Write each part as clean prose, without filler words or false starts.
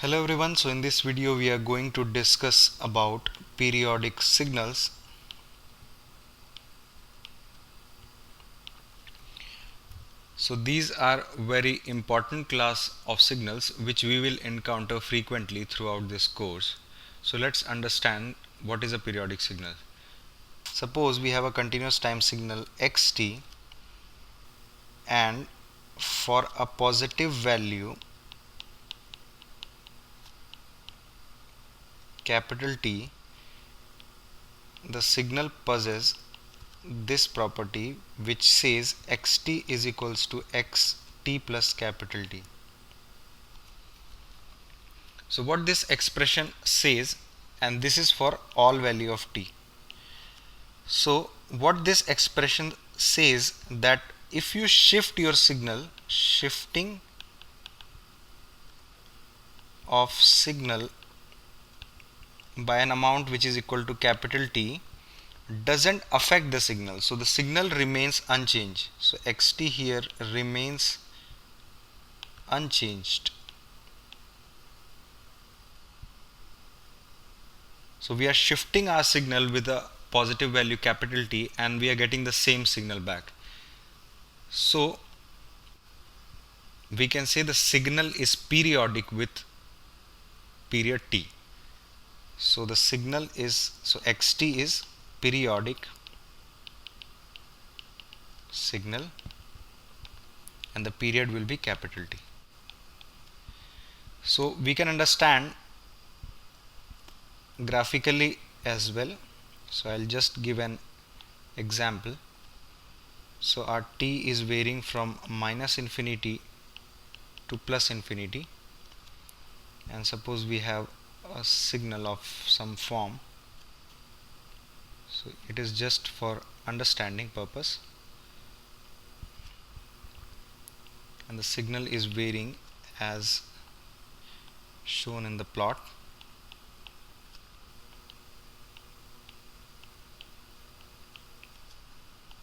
Hello everyone, so in this video we are going to discuss about periodic signals. So these are very important class of signals which we will encounter frequently throughout this course. So let's understand what is a periodic signal. Suppose we have a continuous time signal xt, and for a positive value capital T, the signal possesses this property which says xt is equals to xt plus capital T. So what this expression says, and this is for all value of t. So what this expression says, that if you shift your signal, shifting of signal by an amount which is equal to capital T, doesn't affect the signal, so the signal remains unchanged. So xt here remains unchanged. So we are shifting our signal with a positive value capital T and we are getting the same signal back. So we can say the signal is periodic with period T. So the signal is, so xt is periodic signal and the period will be capital T. So we can understand graphically as well. So I'll just give an example. So our t is varying from minus infinity to plus infinity, and suppose we have a signal of some form. So it is just for understanding purpose, and the signal is varying as shown in the plot.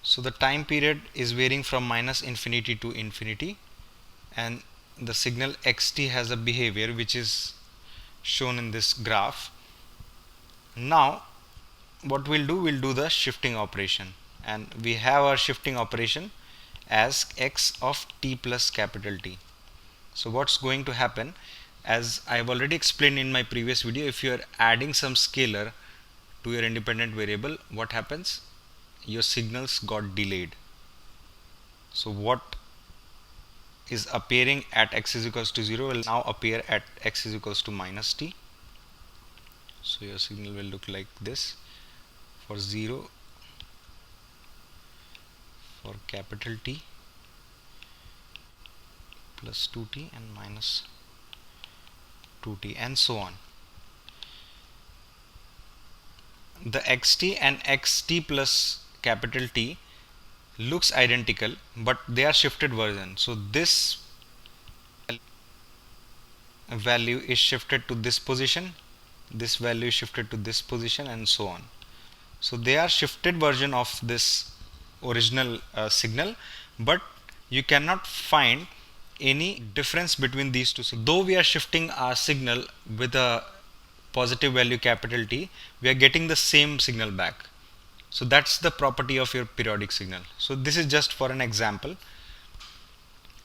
So the time period is varying from minus infinity to infinity, and the signal xt has a behavior which is shown in this graph. Now what we'll do the shifting operation, and we have our shifting operation as x of t plus capital T. So what's going to happen, as I've already explained in my previous video, if you are adding some scalar to your independent variable, what happens? Your signals got delayed. So what is appearing at x is equals to 0 will now appear at x is equals to minus t. So your signal will look like this for 0, for capital T, plus 2t and minus 2t, and so on. The xt and xt plus capital T looks identical, but they are shifted version. So this value is shifted to this position, this value is shifted to this position, and so on. So they are shifted version of this original signal, but you cannot find any difference between these two. So though we are shifting our signal with a positive value capital T, we are getting the same signal back. So that's the property of your periodic signal. So this is just for an example.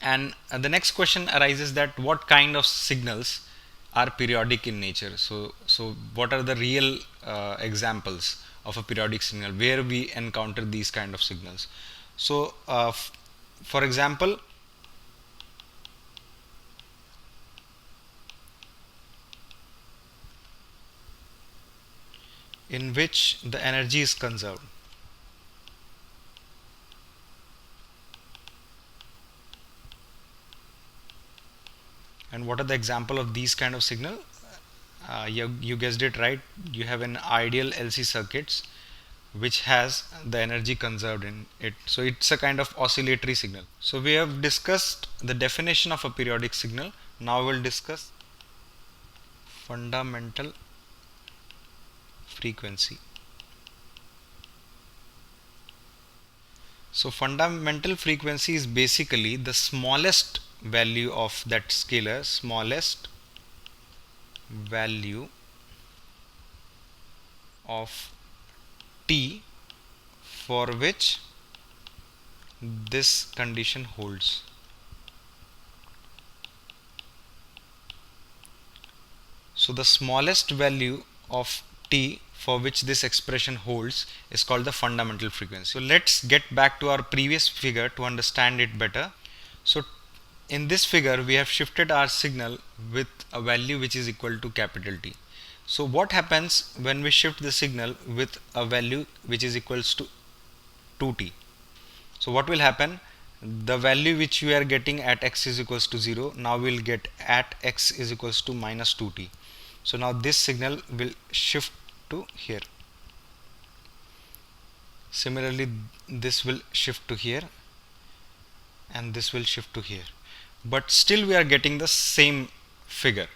And the next question arises, that what kind of signals are periodic in nature? So what are the real examples of a periodic signal where we encounter these kind of signals? So for example, in which the energy is conserved. And what are the example of these kind of signal? You guessed it right. You have an ideal LC circuits which has the energy conserved in it. So it's a kind of oscillatory signal. So we have discussed the definition of a periodic signal. Now we'll discuss fundamental frequency. So fundamental frequency is basically the smallest value of that scalar, smallest value of t for which this condition holds. So the smallest value of t for which this expression holds is called the fundamental frequency. So let's get back to our previous figure to understand it better. So in this figure we have shifted our signal with a value which is equal to capital T. So what happens when we shift the signal with a value which is equals to 2t? So what will happen? The value which we are getting at x is equals to 0, now we'll get at x is equals to minus 2t. So now this signal will shift to here. Similarly, this will shift to here and this will shift to here. But still we are getting the same figure.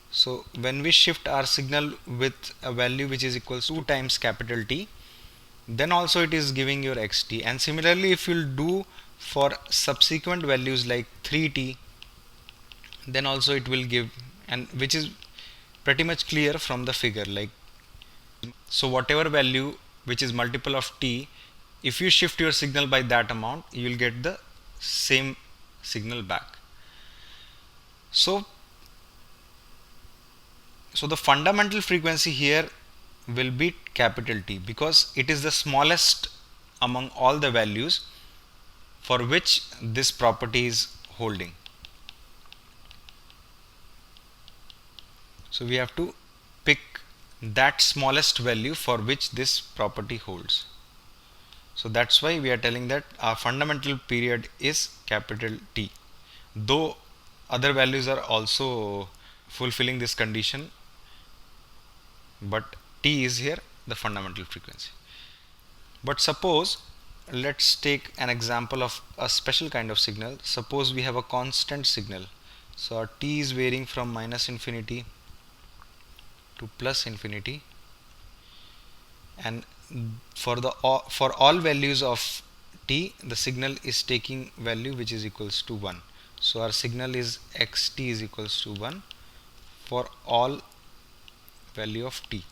So when we shift our signal with a value which is equals to 2 times capital T, then also it is giving your xt. And similarly, if you'll do for subsequent values like 3t, then also it will give, and which is pretty much clear from the figure. Like, so whatever value which is multiple of t, if you shift your signal by that amount, you will get the same signal back. So the fundamental frequency here will be capital T because it is the smallest among all the values for which this property is holding. So we have to pick that smallest value for which this property holds. So that's why we are telling that our fundamental period is capital T, though other values are also fulfilling this condition, but T is here the fundamental frequency. But suppose, let's take an example of a special kind of signal. Suppose we have a constant signal, so our T is varying from minus infinity to plus infinity, and for all values of t, the signal is taking value which is equals to 1. So our signal is xt is equals to 1 for all value of t.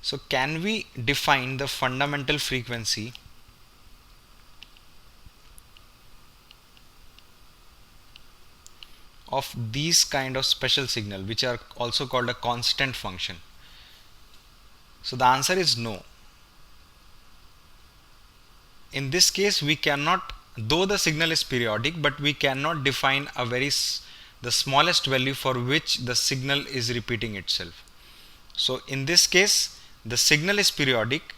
So can we define the fundamental frequency of these kind of special signal which are also called a constant function? So the answer is no. In this case we cannot, though the signal is periodic, but we cannot define a the smallest value for which the signal is repeating itself. So in this case the signal is periodic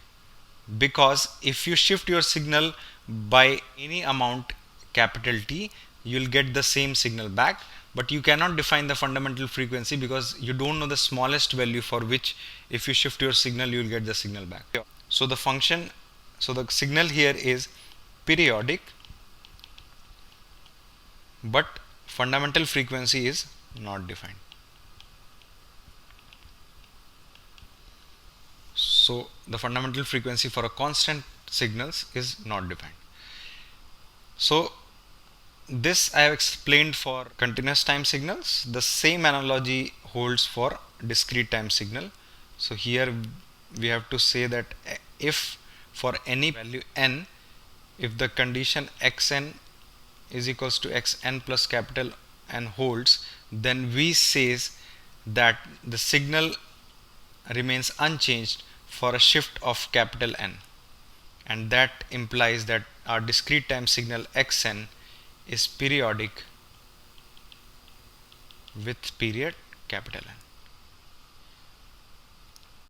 because if you shift your signal by any amount capital T, you will get the same signal back, but you cannot define the fundamental frequency because you don't know the smallest value for which if you shift your signal you will get the signal back. So the signal here is periodic, but fundamental frequency is not defined. So the fundamental frequency for a constant signals is not defined. So this I have explained for continuous time signals. The same analogy holds for discrete time signal. So here we have to say that if for any value n, if the condition xn is equals to xn plus capital N holds, then we says that the signal remains unchanged for a shift of capital N, and that implies that our discrete time signal xn is periodic with period capital N.